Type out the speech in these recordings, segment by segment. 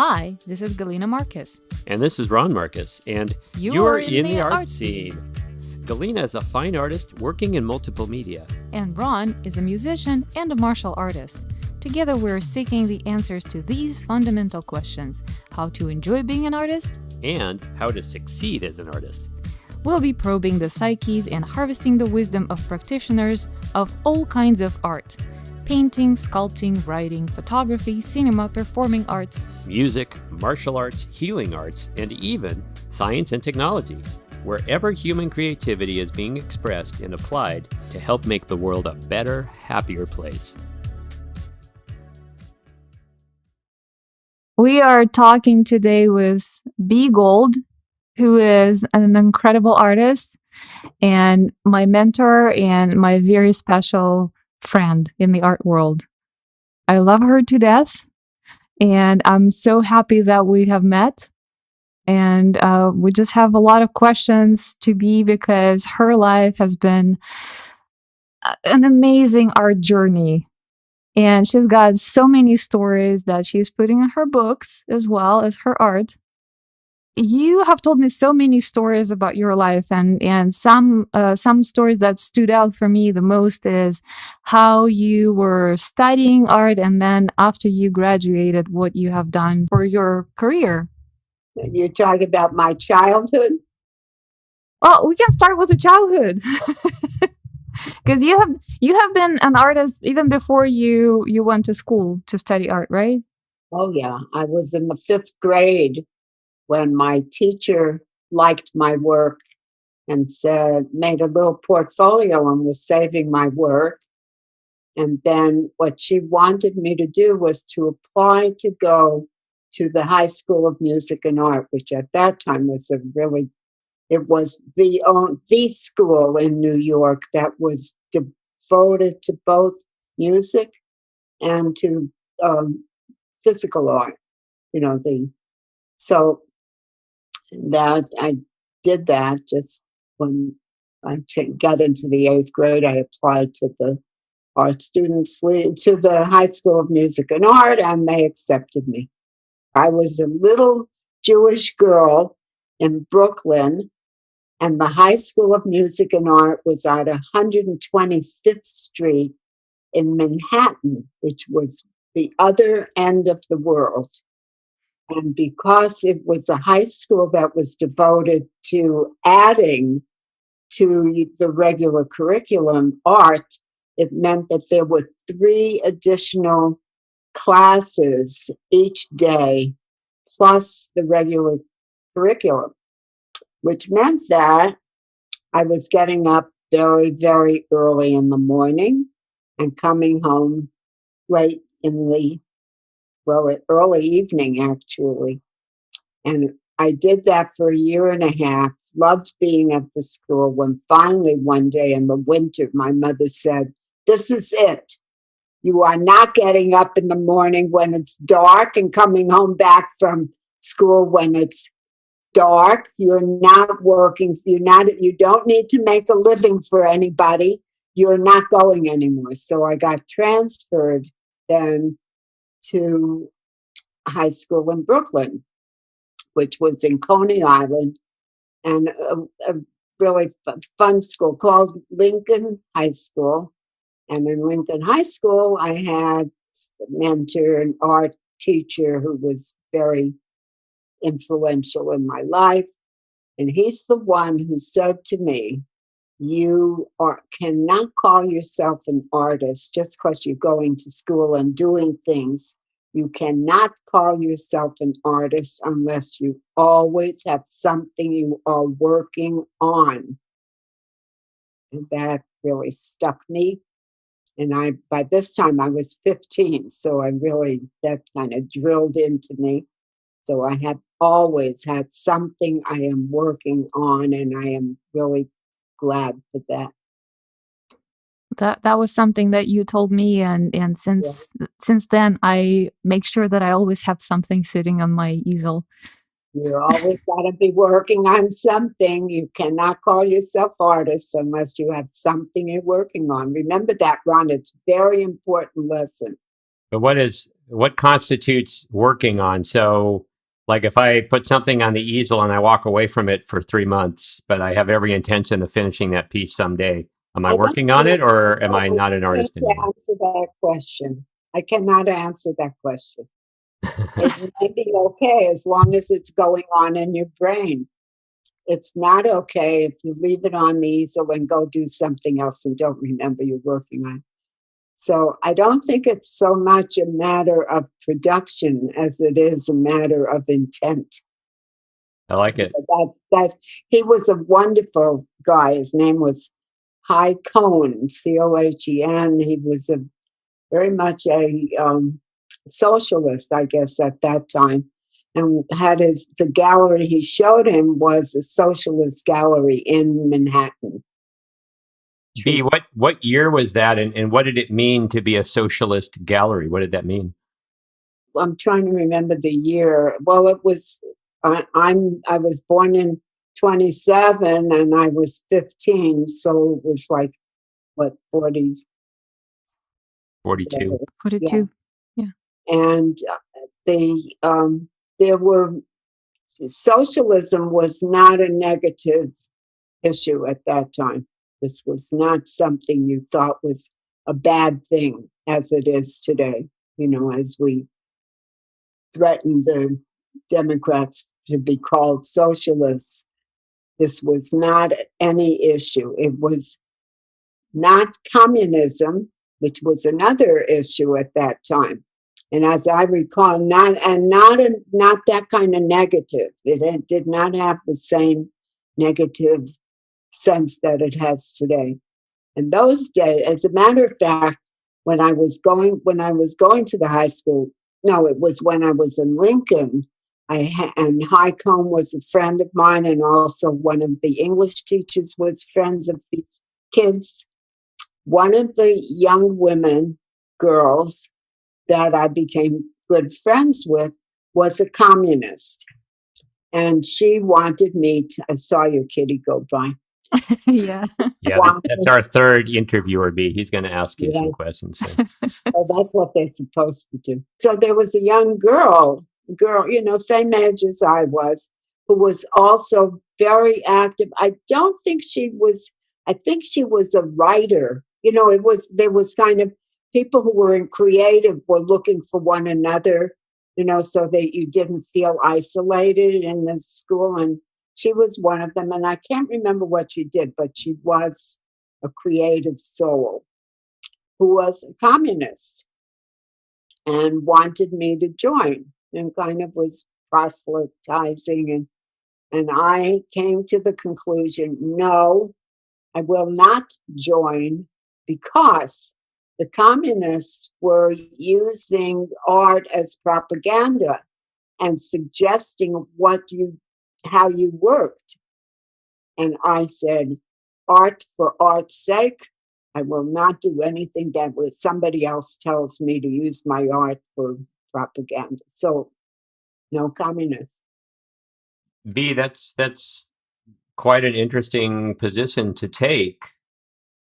Hi, this is Galina Marcus. And this is Ron Marcus, and You're in the art scene. Galina is a fine artist working in multiple media. And Ron is a musician and a martial artist. Together we're seeking the answers to these fundamental questions: how to enjoy being an artist, and how to succeed as an artist. We'll be probing the psyches and harvesting the wisdom of practitioners of all kinds of art: painting, sculpting, writing, photography, cinema, performing arts, music, martial arts, healing arts, and even science and technology, wherever human creativity is being expressed and applied to help make the world a better, happier place. We are talking today with B. Gold, who is an incredible artist and my mentor and my very special friend in the art world. I love her to death, and I'm so happy that we have met. And we just have a lot of questions to be, because her life has been an amazing art journey. And she's got so many stories that she's putting in her books as well as her art. You have told me so many stories about your life, and some stories that stood out for me the most is how you were studying art, and then after you graduated, what you have done for your career. You're talking about my childhood? Well, we can start with the childhood. Because you have been an artist even before you went to school to study art, right? Oh, yeah. I was in the 5th grade when my teacher liked my work and made a little portfolio and was saving my work. And then what she wanted me to do was to apply to go to the High School of Music and Art, which at that time was the school in New York that was devoted to both music and to physical art. So that I did that. Just when I got into the 8th grade, I applied to the Art Students League, to the High School of Music and Art, and they accepted me. I was a little Jewish girl in Brooklyn, and the High School of Music and Art was at 125th Street in Manhattan, which was the other end of the world. And because it was a high school that was devoted to adding to the regular curriculum art, it meant that there were 3 additional classes each day, plus the regular curriculum, which meant that I was getting up very, very early in the morning and coming home late in early evening, actually. And I did that for a year and a half, loved being at the school, when finally one day in the winter, my mother said, "This is it. You are not getting up in the morning when it's dark and coming home back from school when it's dark. You're not working. You don't need to make a living for anybody. You're not going anymore." So I got transferred then to high school in Brooklyn, which was in Coney Island, and a really fun school called Lincoln High School. And in Lincoln High School, I had a mentor, an art teacher who was very influential in my life. And he's the one who said to me, "You cannot call yourself an artist just because you're going to school and doing things. You cannot call yourself an artist unless you always have something you are working on." And that really stuck me. And by this time I was 15, so that kind of drilled into me. So I have always had something I am working on, and I am really glad for that. That was something that you told me, and since then I make sure that I always have something sitting on my easel. You always got to be working on something. You cannot call yourself artist unless you have something you're working on. Remember that, Ron. It's a very important lesson. But what constitutes working on? So, like if I put something on the easel and I walk away from it for 3 months, but I have every intention of finishing that piece someday, am I I don't working on it, or am I know. not an I artist can't anymore? answer that question. I cannot answer that question. It may be okay as long as it's going on in your brain. It's not okay if you leave it on the easel and go do something else and don't remember you're working on it. So I don't think it's so much a matter of production as it is a matter of intent. I like it. That he was a wonderful guy. His name was High Cohen, Cohen. He was a very much a socialist, I guess, at that time, and had the gallery he showed him was a socialist gallery in Manhattan. B, what year was that, and what did it mean to be a socialist gallery? What did that mean? I'm trying to remember the year. Well, it was I was born in 27 and I was 15, so it was like what 40. 42. 42. Yeah. And there were socialism was not a negative issue at that time. This was not something you thought was a bad thing as it is today, as we threaten the Democrats to be called socialists. This was not any issue. It was not communism, which was another issue at that time. And as I recall, not that kind of negative. It did not have the same negative sense that it has today. In those days, as a matter of fact, when I was going to the high school, no, it was when I was in Lincoln. And High Cohen was a friend of mine, and also one of the English teachers was friends of these kids. One of the young girls that I became good friends with was a communist. And she wanted me to, I saw your kitty go by. Yeah. Yeah, that's our third interviewer, B. He's going to ask you some questions. So. Well, that's what they're supposed to do. So there was a young girl, same age as I was, who was also very active. I think she was a writer. There was kind of people who were in creative were looking for one another, so that you didn't feel isolated in the school. And she was one of them. And I can't remember what she did, but she was a creative soul who was a communist and wanted me to join and kind of was proselytizing. And I came to the conclusion, no, I will not join because the communists were using art as propaganda and suggesting how you worked. And I said, art for art's sake, I will not do anything that somebody else tells me to use my art for propaganda. So, no communists. B, that's quite an interesting position to take,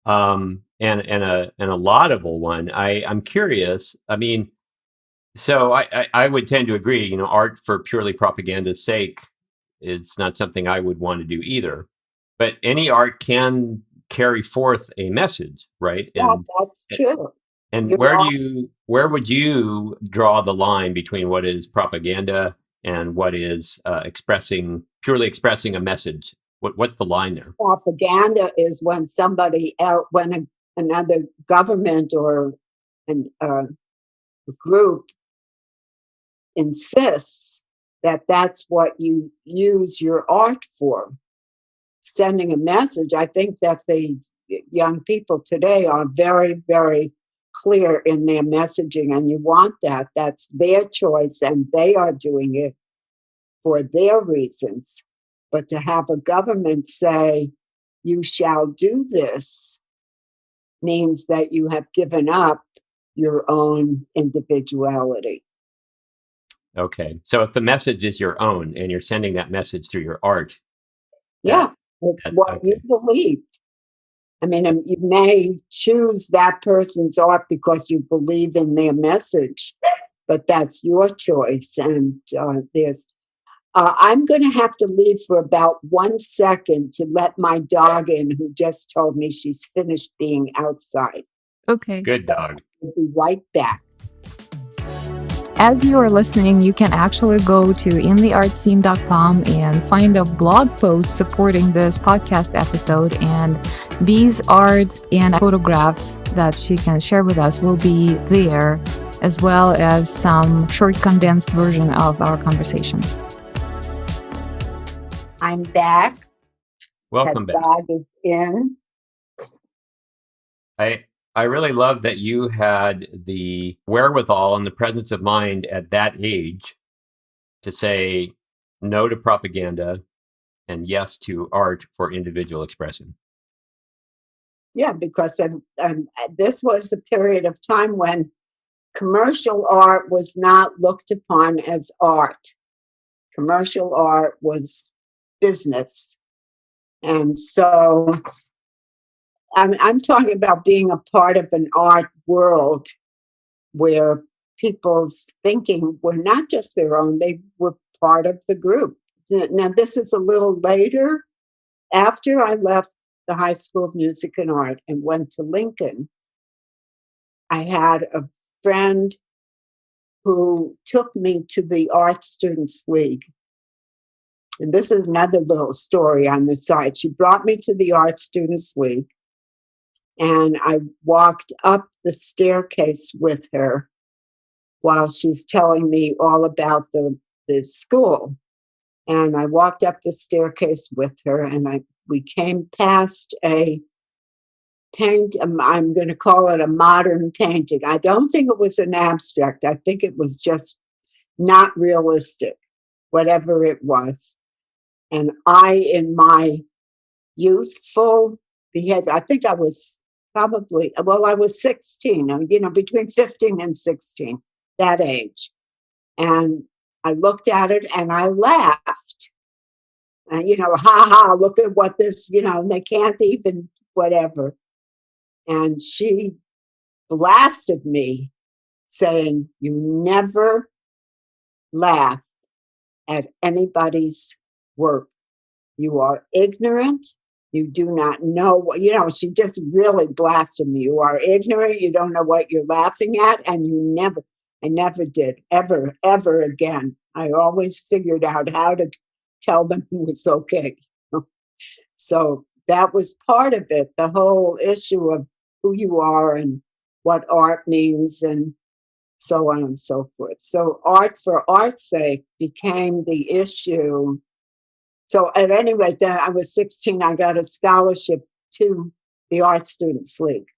and a laudable one. I'm curious. I mean, so I would tend to agree. Art for purely propaganda's sake is not something I would want to do either. But any art can carry forth a message, right? Yeah, that's true. And where would you draw the line between what is propaganda and what is purely expressing a message? What's the line there? Propaganda is when another government or a group insists that that's what you use your art for, sending a message. I think that the young people today are very, very clear in their messaging, and you want that. That's their choice, and they are doing it for their reasons. But to have a government say, you shall do this, means that you have given up your own individuality. Okay. So if the message is your own and you're sending that message through your art. Yeah, it's what you believe. I mean, you may choose that person's art because you believe in their message, but that's your choice. And I'm going to have to leave for about 1 second to let my dog in, who just told me she's finished being outside. Okay. Good dog. I'll be right back. As you are listening, you can actually go to intheartscene.com and find a blog post supporting this podcast episode, and Bee's art and photographs that she can share with us will be there, as well as some short condensed version of our conversation. I'm back. Welcome That back. dog is in. I really love that you had the wherewithal and the presence of mind at that age to say no to propaganda and yes to art for individual expression. Yeah, because this was a period of time when commercial art was not looked upon as art. Commercial art was business. And so I'm talking about being a part of an art world where people's thinking were not just their own, they were part of the group. Now, this is a little later. After I left the High School of Music and Art and went to Lincoln, I had a friend who took me to the Art Students League. And this is another little story on the side. She brought me to the Art Students League, and I walked up the staircase with her while she's telling me all about the school. And I walked up the staircase with her, and we came past a paint. I'm going to call it a modern painting. I don't think it was an abstract. I think it was just not realistic, whatever it was. And I, in my youthful behavior, I think I was I was 16, between 15 and 16, that age. And I looked at it and I laughed. And, ha ha, look at what this, they can't even, whatever. And she blasted me, saying, "You never laugh at anybody's work. You are ignorant. You do not know what," she just really blasted me. "You are ignorant. You don't know what you're laughing at." And I never did, ever, ever again. I always figured out how to tell them it was okay. So that was part of it, the whole issue of who you are and what art means and so on and so forth. So art for art's sake became the issue. So at any rate, then I was 16, I got a scholarship to the Art Students League.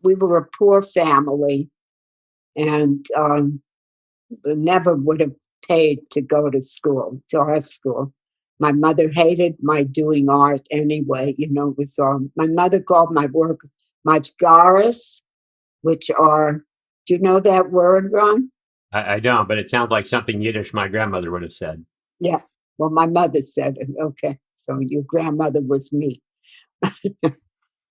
We were a poor family and never would have paid to go to school, to art school. My mother hated my doing art anyway. It was my mother called my work majgaras, which are, do you know that word, Ron? I don't, but it sounds like something Yiddish my grandmother would have said. Yeah. Well, my mother said it. Okay. So your grandmother was me.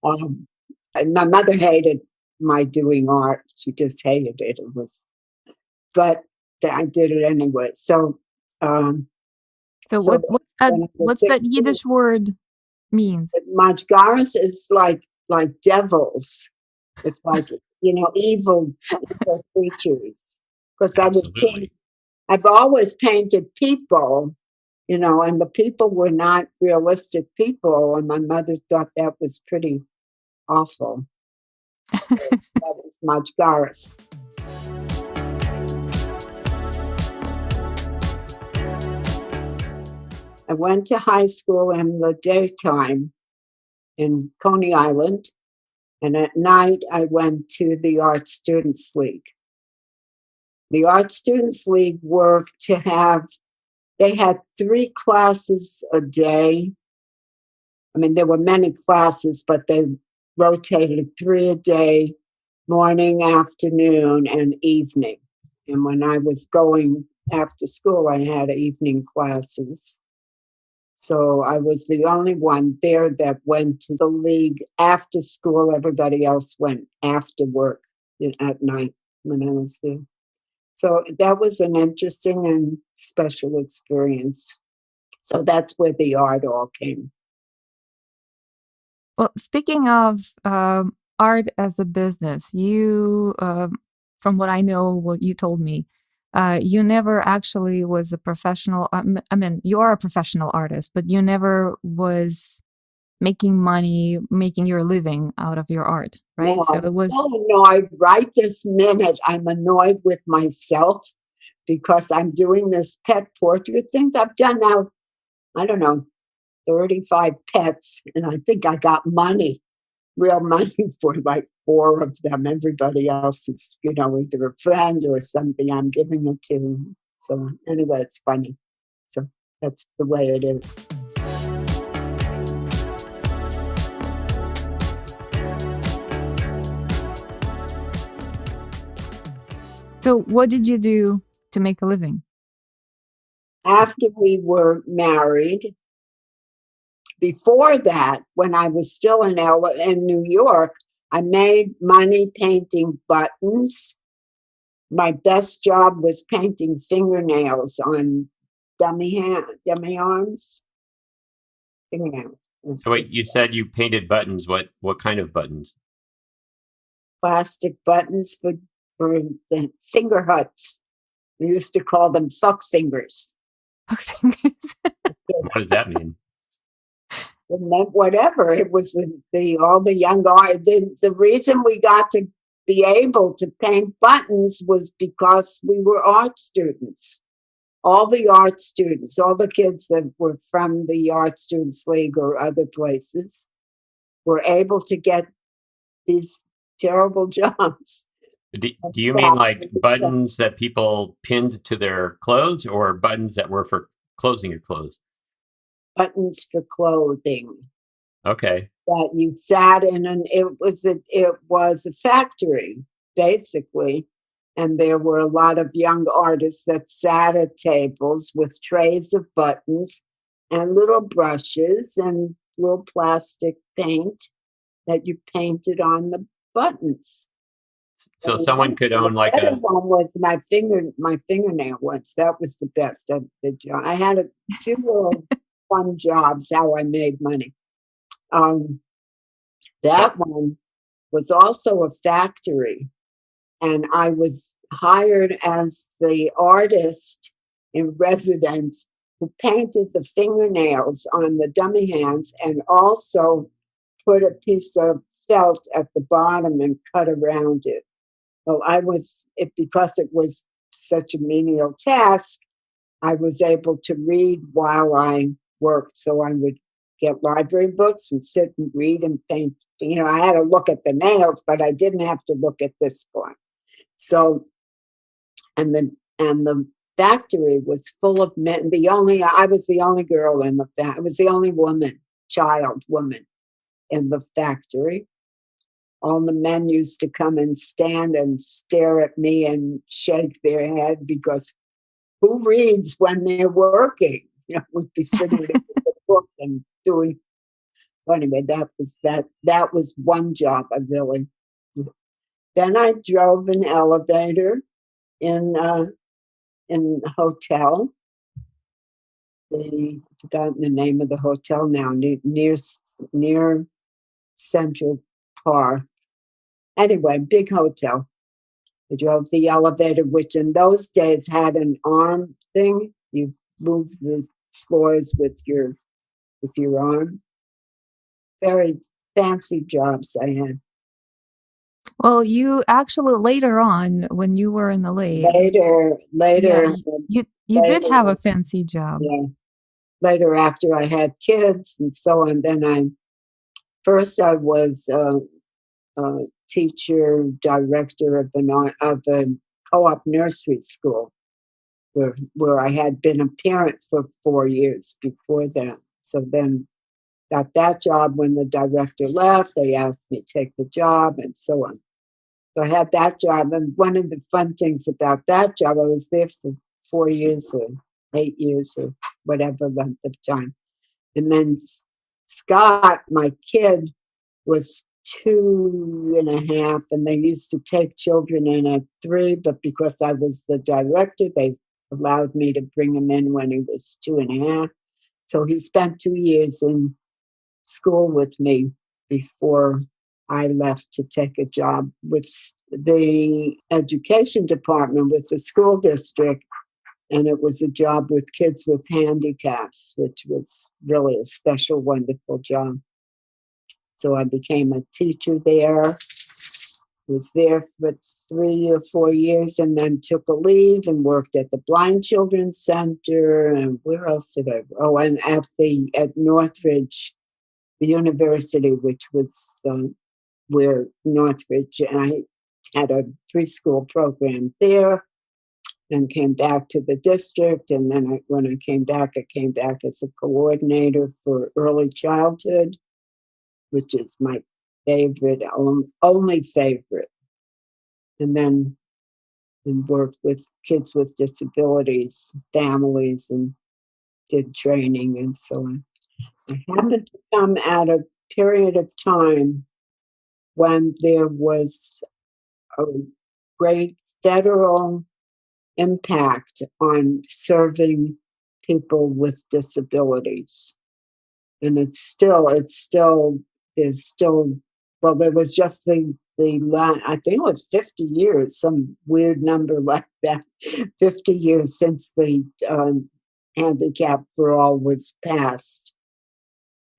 My mother hated my doing art. She just hated it. But I did it anyway. So, what's that Yiddish word means? Majgaras is like devils. It's like, evil creatures. Because I've always painted people, and the people were not realistic people. And my mother thought that was pretty awful. So that was Majgaras. I went to high school in the daytime in Coney Island, and at night I went to the Art Students League. The Art Students League worked they had 3 classes a day. I mean, there were many classes, but they rotated 3 a day, morning, afternoon, and evening. And when I was going after school, I had evening classes. So I was the only one there that went to the league after school. Everybody else went after work at night when I was there. So that was an interesting and special experience. So that's where the art all came. Well, speaking of art as a business, you, from what I know, what you told me, you never actually was a professional. I mean, you are a professional artist, but you never was making money, making your living out of your art, right? No, So I'm it was. so annoyed right this minute. I'm annoyed with myself because I'm doing this pet portrait things. I've done now, I don't know, 35 pets, and I think I got money, real money for like 4 of them. Everybody else is, either a friend or something I'm giving it to. So anyway, it's funny. So that's the way it is. So what did you do to make a living? After we were married, before that, when I was still in New York, I made money painting buttons. My best job was painting fingernails on dummy arms. Fingernails. So wait, you said you painted buttons. What kind of buttons? Plastic buttons for the finger huts. We used to call them fuck fingers. Fuck fingers. What does that mean? It meant whatever. It was all the young art. The reason we got to be able to paint buttons was because we were art students. All the art students, all the kids that were from the Art Students League or other places were able to get these terrible jobs. Do you mean like buttons that people pinned to their clothes or buttons that were for closing your clothes? Buttons for clothing. Okay. That you sat in, and it was a factory, basically. And there were a lot of young artists that sat at tables with trays of buttons and little brushes and little plastic paint that you painted on the buttons. So someone could own like the one was my fingernail ones. That was the best of the job. I had a few little fun jobs how I made money. That one was also a factory, and I was hired as the artist in residence who painted the fingernails on the dummy hands and also put a piece of felt at the bottom and cut around it. Well, because it was such a menial task, I was able to read while I worked. So I would get library books and sit and read and paint. I had to look at the nails, but I didn't have to look at this point. So, and the factory was full of men. I was the only girl in the factory. I was the only woman in the factory. All the men used to come and stand and stare at me and shake their head because who reads when they're working? Would be sitting there with a book and doing. Anyway, that was one job I really. Then I drove an elevator in a hotel. I've forgotten the name of the hotel now, near Central Park. Anyway, big hotel. I drove the elevator, which in those days had an arm thing. You move the floors with your arm. Very fancy jobs I had. Well, you actually later on, when you were in the league, later, you did have a fancy job. Yeah. Later, after I had kids and so on, then I was a teacher, director of a co-op nursery school, where I had been a parent for 4 years before that. So then got that job. When the director left, they asked me to take the job and so on. So I had that job. And one of the fun things about that job, I was there for 4 years or 8 years or whatever length of time. And then Scott, my kid, was 2.5, and they used to take children in at 3, but because I was the director, they allowed me to bring him in when he was 2.5. So he spent 2 years in school with me before I left to take a job with the education department with the school district. And it was a job with kids with handicaps, which was really a special, wonderful job. So I became a teacher there, was there for 3 or 4 years, and then took a leave and worked at the Blind Children's Center. And where else did I? Oh, and at Northridge, the university, which was where Northridge, and I had a preschool program there, and came back to the district. And then when I came back as a coordinator for early childhood, which is my favorite, only favorite. And then worked with kids with disabilities, families, and did training and so on. I happened to come at a period of time when there was a great federal impact on serving people with disabilities. And there's still, well, there was just I think it was 50 years, some weird number like that, 50 years since the Handicap for All was passed.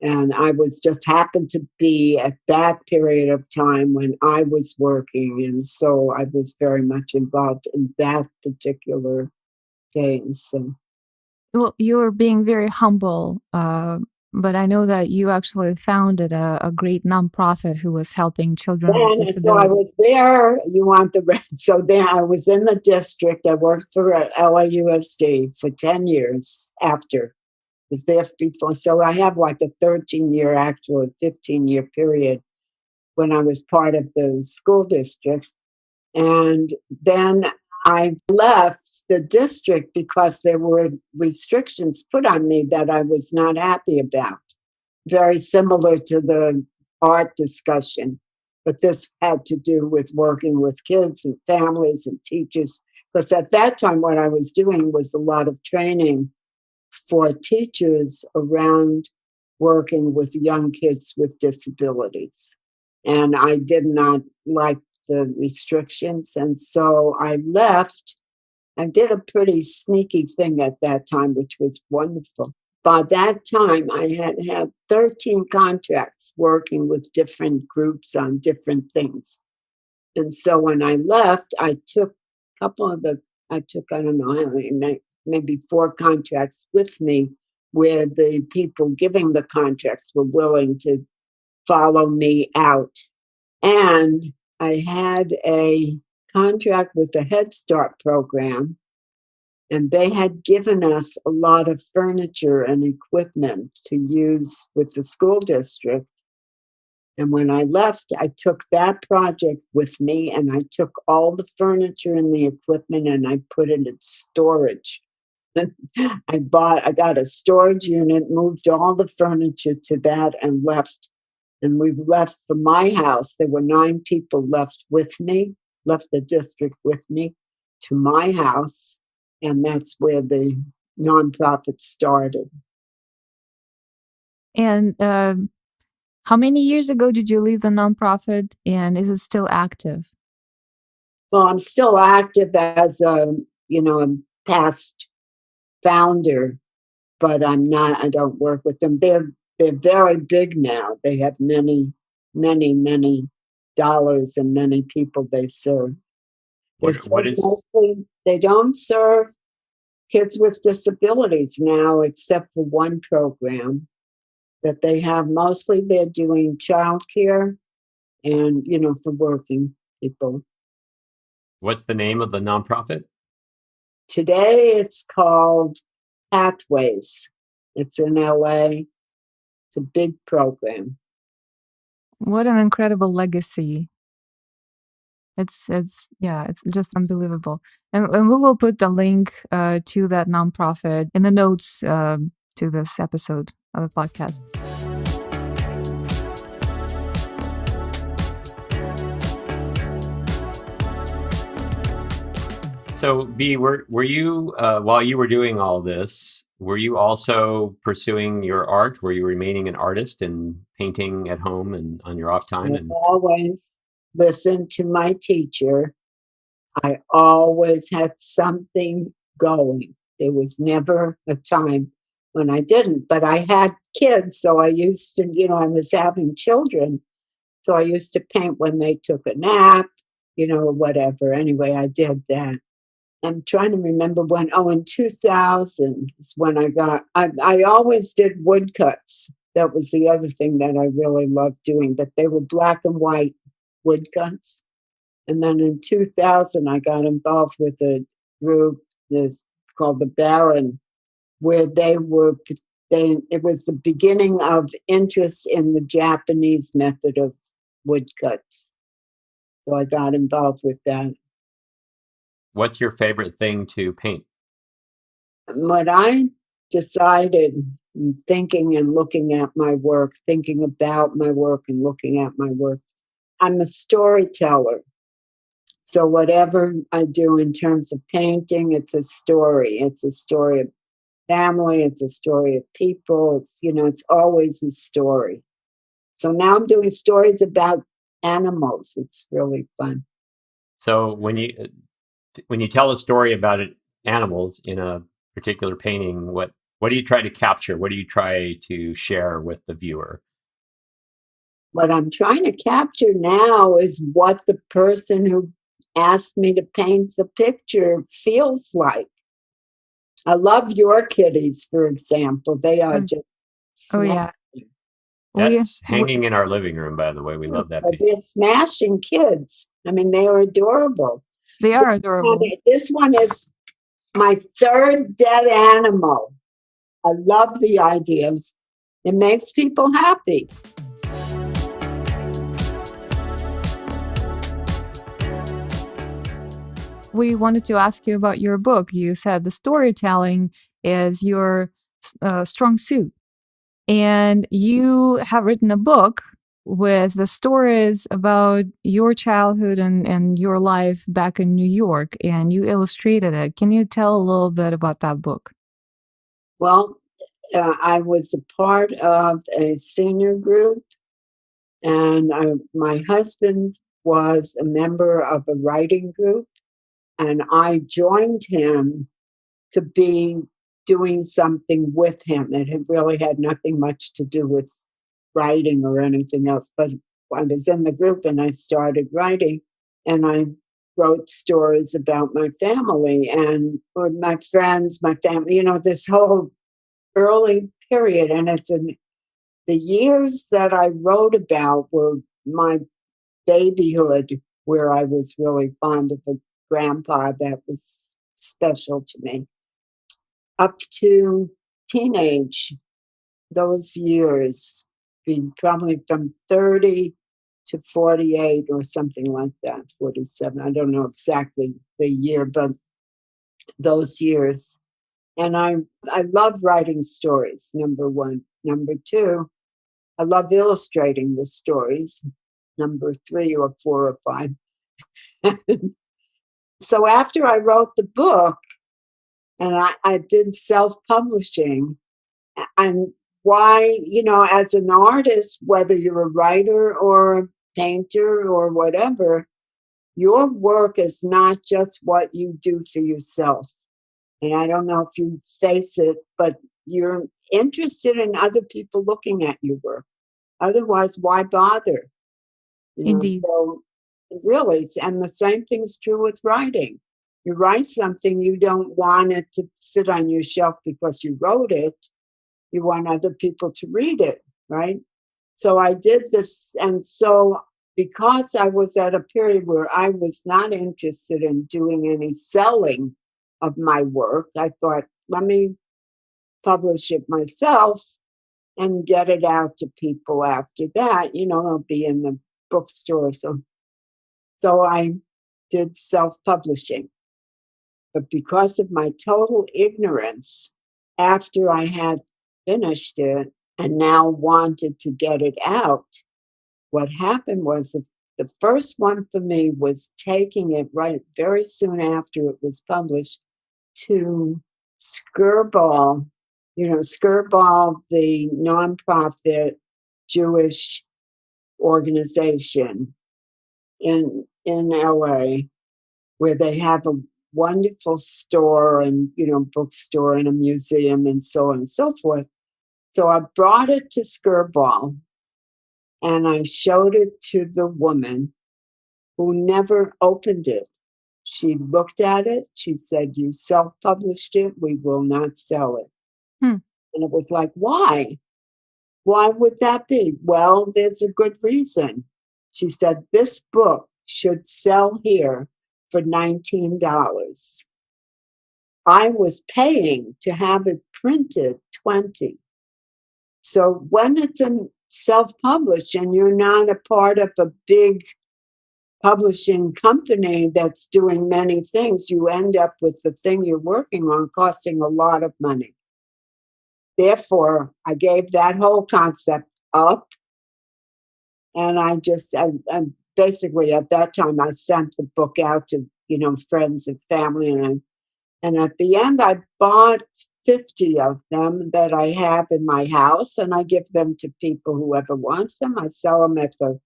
And I was just happened to be at that period of time when I was working. And so I was very much involved in that particular case. So, Well, you're being very humble, but I know that you actually founded a great nonprofit who was helping children with so I disabilities. was there. You want the rest? So then I was in the district. I worked for LAUSD for 10 years after. Was there before. So I have like a 13-year, actual 15-year period when I was part of the school district. And then I left the district because there were restrictions put on me that I was not happy about, very similar to the art discussion. But this had to do with working with kids and families and teachers. Because at that time, what I was doing was a lot of training for teachers around working with young kids with disabilities. And I did not like the restrictions. And so I left. I did a pretty sneaky thing at that time, which was wonderful. By that time, I had 13 contracts working with different groups on different things. And so when I left, I took I don't know, maybe 4 contracts with me where the people giving the contracts were willing to follow me out. And I had a contract with the Head Start program, and they had given us a lot of furniture and equipment to use with the school district. And when I left, I took that project with me, and I took all the furniture and the equipment and I put it in storage. I got a storage unit, moved all the furniture to that, and left. And we left for my house. There were 9 people left with me, left the district with me to my house. And that's where the nonprofit started. And how many years ago did you leave the nonprofit, and is it still active? Well, I'm still active as a past founder, but I don't work with them. They're very big now. They have many, many, many dollars and many people they serve. They don't serve kids with disabilities now, except for one program that they have. Mostly they're doing childcare and, for working people. What's the name of the nonprofit? Today it's called Pathways. It's in LA. It's a big program. What an incredible legacy. It's just unbelievable. And we will put the link to that nonprofit in the notes to this episode. of a podcast. So, B, were you while you were doing all this, were you also pursuing your art? Were you remaining an artist and painting at home and on your off time? I And always listened to my teacher. I always had something going. There was never a time when I didn't, but I had kids, so I used to, I was having children, so I used to paint when they took a nap, or whatever. Anyway, I did that. I'm trying to remember when, in 2000 is when I always did woodcuts. That was the other thing that I really loved doing, but they were black and white woodcuts. And then in 2000, I got involved with a group that's called the Baron, where it was the beginning of interest in the Japanese method of woodcuts. So I got involved with that. what's your favorite thing to paint? What I decided, thinking and looking at my work, thinking about my work and looking at my work, I'm a storyteller. So whatever I do in terms of painting, it's a story. It's a story of family. It's a story of people. It's always a story. So now I'm doing stories about animals. It's really fun. So when you tell a story about animals in a particular painting, what do you try to capture? What do you try to share with the viewer? What I'm trying to capture now is what the person who asked me to paint the picture feels like. I love your kitties, for example. They are just Yeah. That's hanging in our living room, by the way. We love that picture. They're smashing kids. I mean, they are adorable. They are adorable. This one is my third dead animal. I love the idea. It makes people happy. We wanted to ask you about your book. You said the storytelling is your strong suit. And you have written a book with the stories about your childhood and your life back in New York, and you illustrated it. Can you tell a little bit about that book? Well, I was a part of a senior group, and my husband was a member of a writing group, and I joined him to be doing something with him. It really had nothing much to do with writing or anything else, but I was in the group and I started writing, and I wrote stories about my family and or my friends, my family, this whole early period. And the years that I wrote about were my babyhood, where I was really fond of a grandpa that was special to me, up to teenage, those years, probably from 30 to 48 or something like that, 47. I don't know exactly the year, but those years. And I love writing stories, number one. Number two, I love illustrating the stories, number 3 or 4 or 5. So after I wrote the book, and I did self-publishing, and why, as an artist, whether you're a writer or a painter or whatever, your work is not just what you do for yourself. And I don't know if you face it, but you're interested in other people looking at your work. Otherwise, why bother? Indeed. So really, and the same thing's true with writing. You write something, you don't want it to sit on your shelf because you wrote it. You want other people to read it, right? So I did this. And so because I was at a period where I was not interested in doing any selling of my work, I thought, let me publish it myself and get it out to people after that. It'll be in the bookstore. So I did self-publishing. But because of my total ignorance, after I had finished it, and now wanted to get it out. What happened was the first one for me was taking it right very soon after it was published to Skirball, Skirball, the nonprofit Jewish organization in LA, where they have a wonderful store and bookstore and a museum and so on and so forth. So I brought it to Skirball and I showed it to the woman who never opened it. She looked at it. She said, "You self-published it. We will not sell it." Hmm. And it was like, why? Why would that be? Well, there's a good reason. She said, "This book should sell here for $19. I was paying to have it printed 20. So when it's in self-published and you're not a part of a big publishing company that's doing many things, you end up with the thing you're working on costing a lot of money." Therefore, I gave that whole concept up. And I basically at that time, I sent the book out to, friends and family. And at the end, I bought 50 of them that I have in my house, and I give them to people, whoever wants them. I sell them at the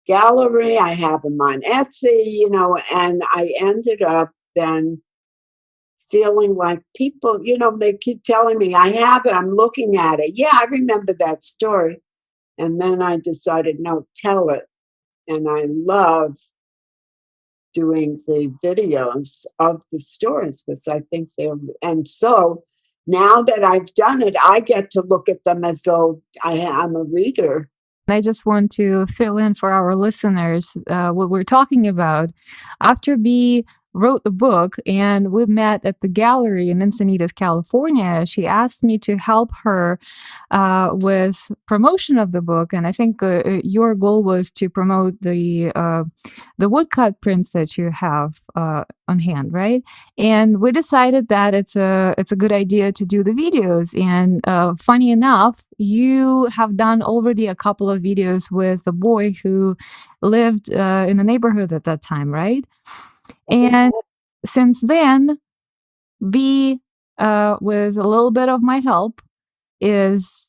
gallery. I have them on Etsy, and I ended up then feeling like people, they keep telling me, "I have it, I'm looking at it. Yeah, I remember that story." And then I decided, no, tell it. And I love doing the videos of the stories because I think and so now that I've done it, I get to look at them as though I'm a reader. I just want to fill in for our listeners what we're talking about. After B wrote the book and we met at the gallery in Encinitas, California, she asked me to help her with promotion of the book. And I think your goal was to promote the woodcut prints that you have on hand, right? And we decided that it's a good idea to do the videos. And funny enough, you have done already a couple of videos with a boy who lived in the neighborhood at that time, right? And since then, B, with a little bit of my help, is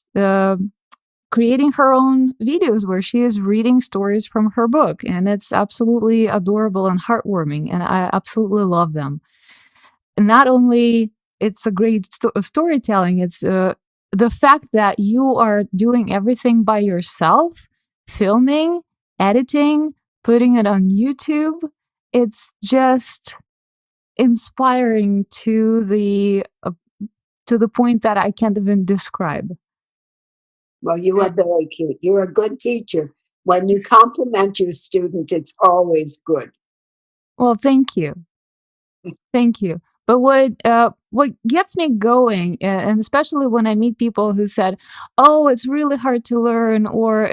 creating her own videos where she is reading stories from her book. And it's absolutely adorable and heartwarming. And I absolutely love them. And not only it's a great storytelling, it's the fact that you are doing everything by yourself, filming, editing, putting it on YouTube. It's just inspiring to the point that I can't even describe. Well, you are very cute. You're a good teacher. When you compliment your student, it's always good. Well, thank you. Thank you. But what gets me going, and especially when I meet people who said, "Oh, it's really hard to learn," or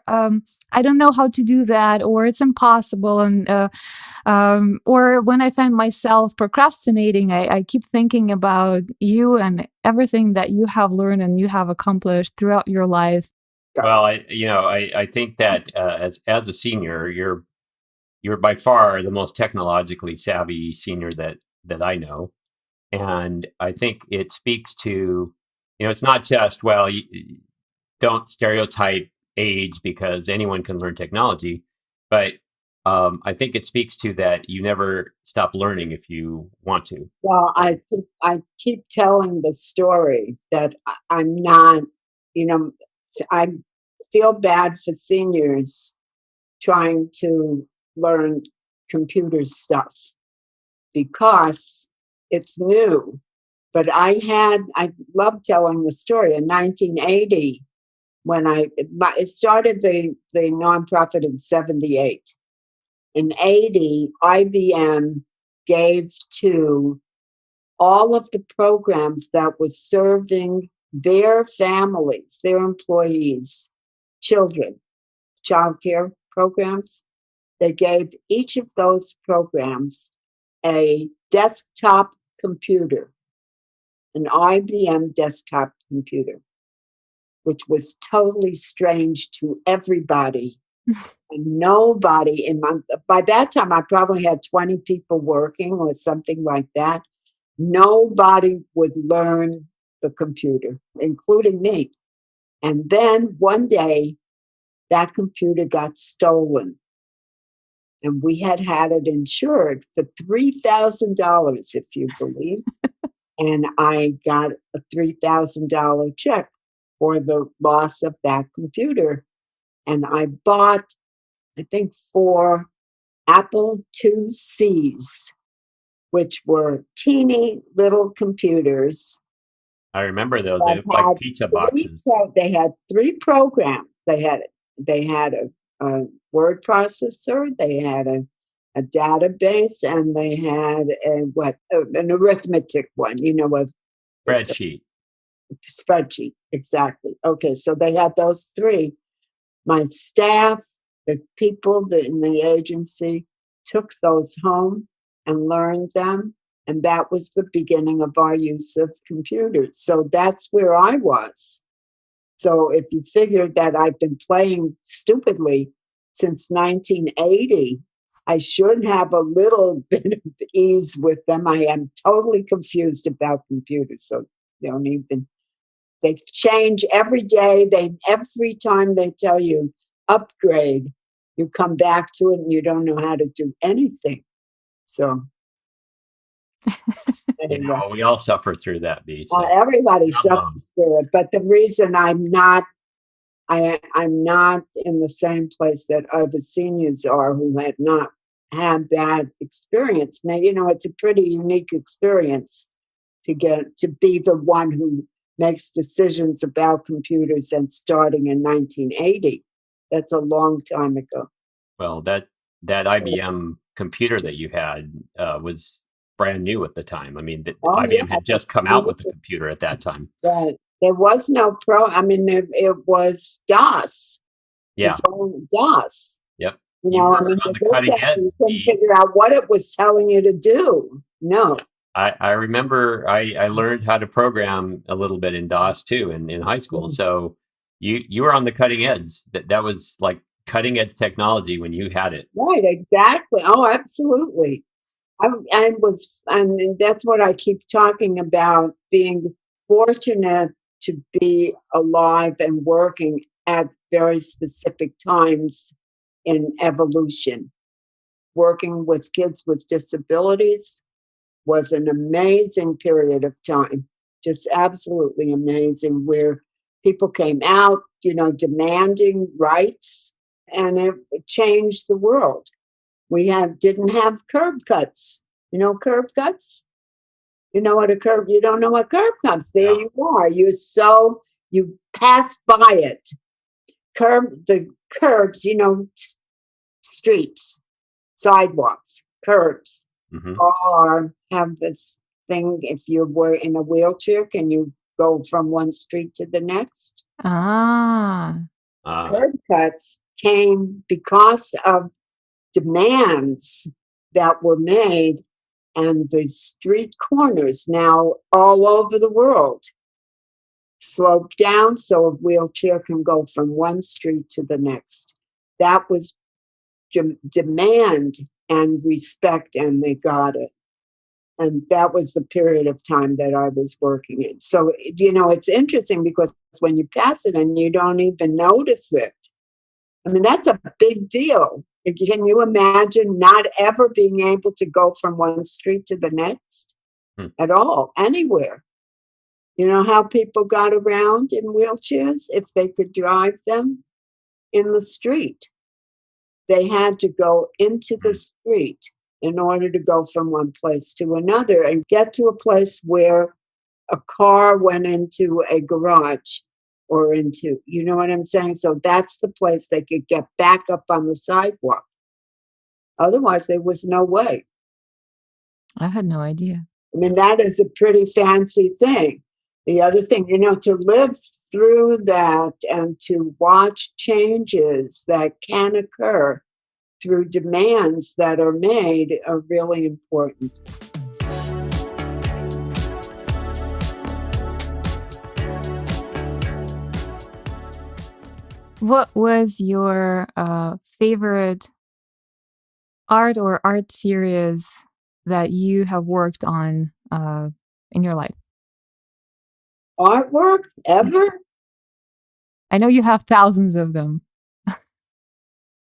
"I don't know how to do that," or "It's impossible," and or when I find myself procrastinating, I keep thinking about you and everything that you have learned and you have accomplished throughout your life. Well, I think that as a senior, you're by far the most technologically savvy senior that I know. And I think it speaks to, it's not just, well, don't stereotype age because anyone can learn technology, but I think it speaks to that you never stop learning if you want to. Well, I keep telling the story that I'm not, I feel bad for seniors trying to learn computer stuff because it's new. But I love telling the story. In 1980, when it started the nonprofit in 78. In 80, IBM gave to all of the programs that was serving their families, their employees, children, childcare programs. They gave each of those programs a desktop computer, an IBM desktop computer. which was totally strange to everybody. And nobody by that time, I probably had 20 people working or something like that. Nobody would learn the computer, including me. And then one day, that computer got stolen. And we had it insured for $3,000, if you believe. And I got a $3,000 check for the loss of that computer. And I bought, I think, 4 Apple IICs, which were teeny little computers. I remember those. They looked like pizza boxes. They had 3 programs. They had a word processor, they had a database, and they had an arithmetic one, a Spreadsheet. Spreadsheet, exactly. Okay, so they had those 3. My staff, the people in the agency, took those home and learned them. And that was the beginning of our use of computers. So that's where I was. So if you figure that I've been playing stupidly since 1980, I should have a little bit of ease with them. I am totally confused about computers. So they change every day. Every time they tell you upgrade, you come back to it and you don't know how to do anything. So anyway. We all suffer through that, Bea. So everybody suffers through it. But the reason I'm not in the same place that other seniors are who had not had that experience. Now, it's a pretty unique experience to be the one who makes decisions about computers and starting in 1980. That's a long time ago. Well, that IBM computer that you had was brand new at the time. I mean, IBM had just come out with a computer at that time. Right. There was no it was DOS. Yeah. DOS. Yep. On the cutting edge. You couldn't figure out what it was telling you to do. No. I remember I learned how to program a little bit in DOS too in high school. Mm-hmm. So you were on the cutting edge. That was like cutting edge technology when you had it. Right, exactly. Oh, absolutely. And that's what I keep talking about, being fortunate to be alive and working at very specific times in evolution. Working with kids with disabilities was an amazing period of time, just absolutely amazing, where people came out, demanding rights, and it changed the world. We didn't have curb cuts. Curb cuts? You don't know what curb cuts. There you are. You pass by it. The curbs, streets, sidewalks, curbs, or have this thing, if you were in a wheelchair, can you go from one street to the next? Curb cuts came because of demands that were made, and the street corners now all over the world slope down so a wheelchair can go from one street to the next. That was demand and respect, and they got it. And that was the period of time that I was working in. So, it's interesting because when you pass it and you don't even notice it, I mean, that's a big deal. Can you imagine not ever being able to go from one street to the next at all, anywhere? You know how people got around in wheelchairs if they could drive them in the street? They had to go into the street in order to go from one place to another and get to a place where a car went into a garage or into, you know what I'm saying? So that's the place they could get back up on the sidewalk. Otherwise, there was no way. I had no idea. I mean, that is a pretty fancy thing. The other thing, to live through that and to watch changes that can occur through demands that are made are really important. What was your favorite art or art series that you have worked on in your life? Artwork ever? I know you have thousands of them.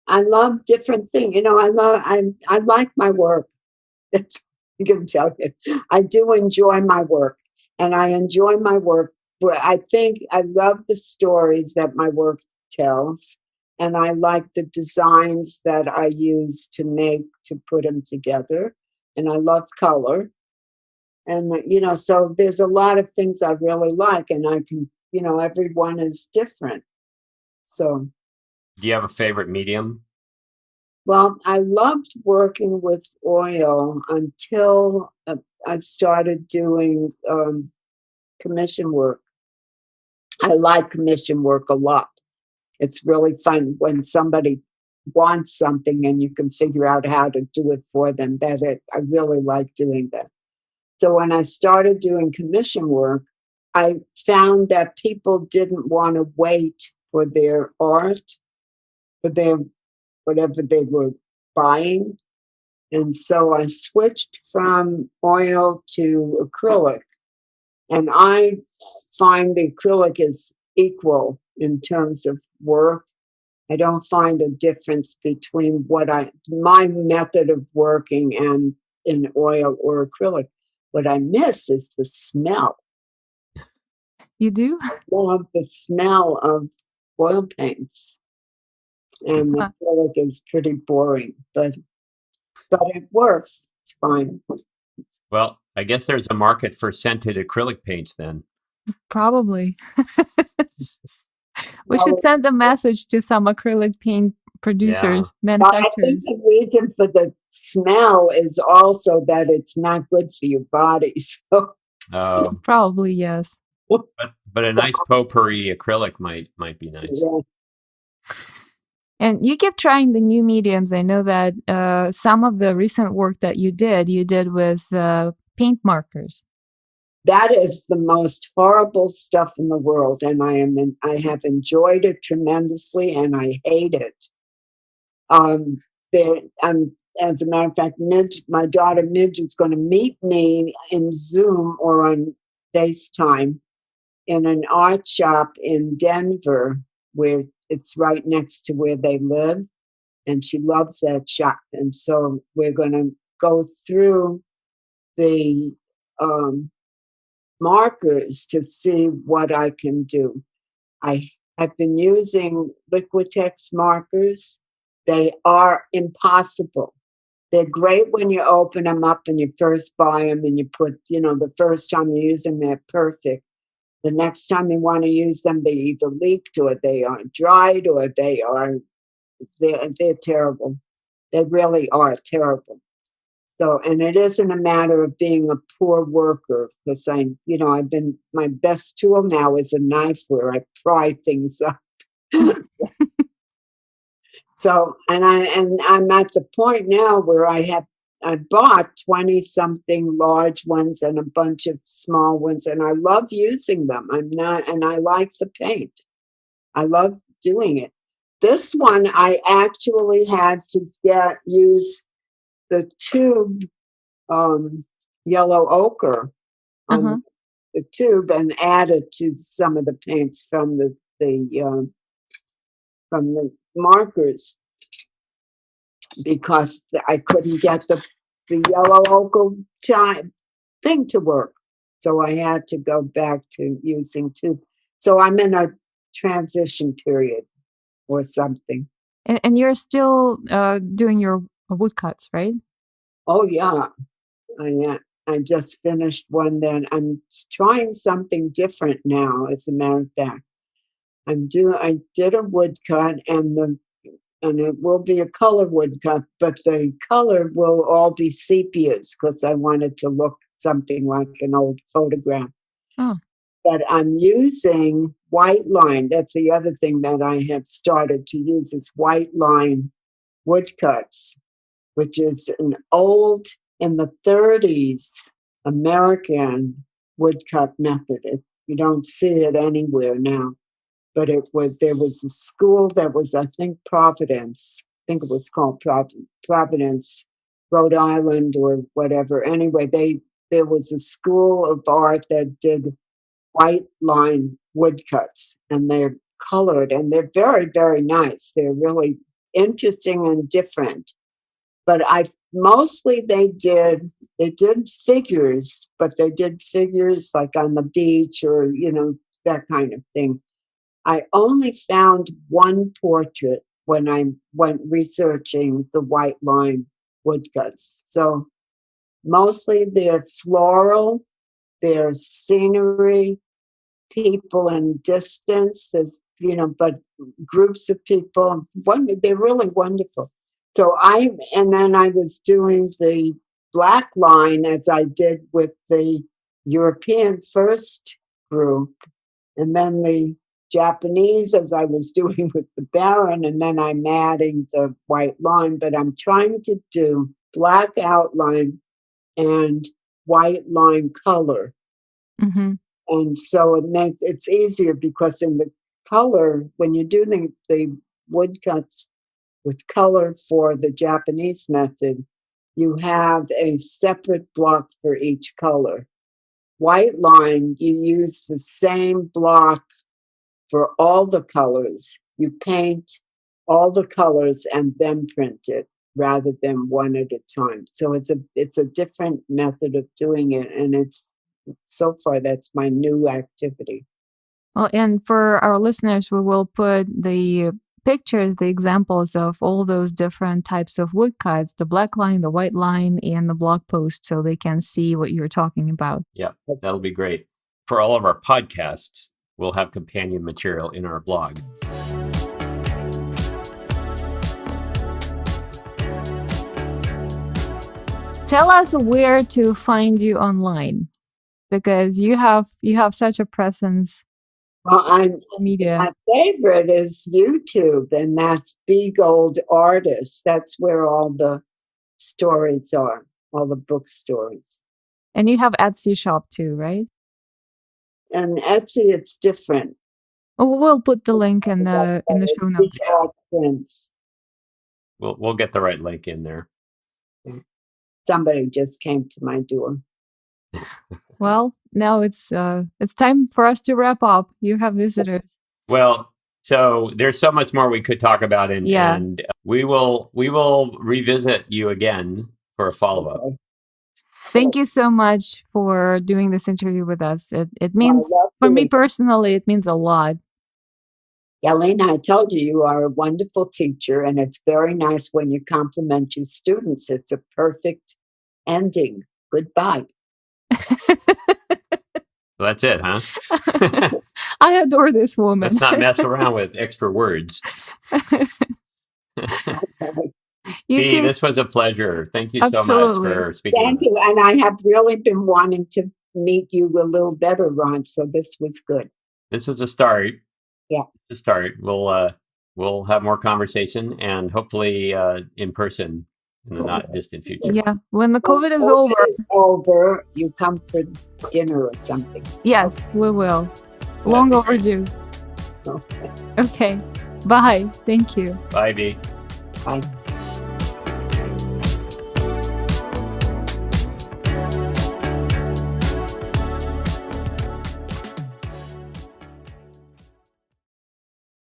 I love different things. I like my work. That's I can tell you. I do enjoy my work, and I enjoy my work. But I think I love the stories that my work tells, and I like the designs that I use to put them together. And I love color, and so there's a lot of things I really like, and I can, everyone is different. So, Do you have a favorite medium? well, I loved working with oil until I started doing commission work. I like commission work a lot. It's really fun when somebody wants something and you can figure out how to do it for them. I really like doing that. So when I started doing commission work, I found that people didn't want to wait for their art, for their whatever they were buying. And so I switched from oil to acrylic. And I find the acrylic is equal in terms of work. I don't find a difference between my method of working and in oil or acrylic. What I miss is the smell. You do? I love the smell of oil paints. And the acrylic is pretty boring, but it works. It's fine. Well, I guess there's a market for scented acrylic paints then. Probably. We should send a message to some acrylic paint producers, manufacturers. I think the reason for the smell is also that it's not good for your body. So probably yes. But a nice potpourri acrylic might be nice. Yeah. And you keep trying the new mediums. I know that some of the recent work that you did with paint markers. That is the most horrible stuff in the world, and I have enjoyed it tremendously, and I hate it. As a matter of fact, my daughter Midge is going to meet me in Zoom or on FaceTime in an art shop in Denver, where it's right next to where they live, and she loves that shop. And so we're going to go through the markers to see what I can do. I have been using Liquitex markers. They are impossible. They're great when you open them up and you first buy them and you put, the first time you use them, they're perfect. The next time you want to use them, they either leaked or they are dried or they're terrible. They really are terrible. So, and it isn't a matter of being a poor worker because my best tool now is a knife where I pry things up. So, and I'm at the point now where I bought 20 something large ones and a bunch of small ones, and I love using them. And I like the paint. I love doing it. This one, I actually had to use the tube yellow ochre on the tube and add it to some of the paints from the markers because I couldn't get the yellow ochre thing to work. So I had to go back to using tube. So I'm in a transition period or something. And you're still doing your woodcuts, right? Oh, yeah. I just finished one then. I'm trying something different now, as a matter of fact. I did a woodcut and it will be a color woodcut, but the color will all be sepias because I wanted to look something like an old photograph. Oh. But I'm using white line. That's the other thing that I have started to use is white line woodcuts, which is an old, in the 30s, American woodcut method. You don't see it anywhere now. but there was a school that was, I think, Providence. I think it was called Providence, Rhode Island, or whatever. Anyway, there was a school of art that did white line woodcuts, and they're colored, and they're very, very nice. They're really interesting and different. But mostly they did figures, but they did figures like on the beach or, that kind of thing. I only found one portrait when I went researching the white line woodcuts. So mostly they're floral, they're scenery, people in distance, but groups of people. They're really wonderful. So then I was doing the black line as I did with the European first group, and then the Japanese as I was doing with the Baron, and then I'm adding the white line. But I'm trying to do black outline and white line color. Mm-hmm. And so it's easier because in the color, when you do the woodcuts with color for the Japanese method, you have a separate block for each color. White line, you use the same block for all the colors. You paint all the colors and then print it rather than one at a time. So it's a different method of doing it, and so far that's my new activity. Well, and for our listeners, we will put the pictures, the examples of all those different types of woodcuts, the black line, the white line, and the blog post, so they can see what you're talking about. Yeah, that'll be great. For all of our podcasts, we'll have companion material in our blog. Tell us where to find you online, because you have such a presence. Well, media. My favorite is YouTube, and that's B. Gold Artists. That's where all the stories are, all the book stories. And you have Etsy shop too, right? And Etsy, it's different. Oh, we'll put the link in the show notes. Prints. We'll get the right link in there. Somebody just came to my door. Well, now it's time for us to wrap up. You have visitors. Well, so there's so much more we could talk about, and we will revisit you again for a follow-up. Okay. Thank you so much for doing this interview with us. It means, for me personally, it means a lot. Yeah, Lena, I told you are a wonderful teacher, and it's very nice when you compliment your students. It's a perfect ending. Goodbye. So that's it, huh? I adore this woman. Let's not mess around with extra words. Bea, this was a pleasure. Thank you so much for speaking. Thank you. And I have really been wanting to meet you a little better, Ron. So this was good. This was a start. Yeah. It's a start. We'll have more conversation, and hopefully in person in the not distant future. Yeah. When the COVID is over, you come for dinner or something. Yes, we will. Long overdue. Okay. Okay. Bye. Thank you. Bye, Bea. Bye.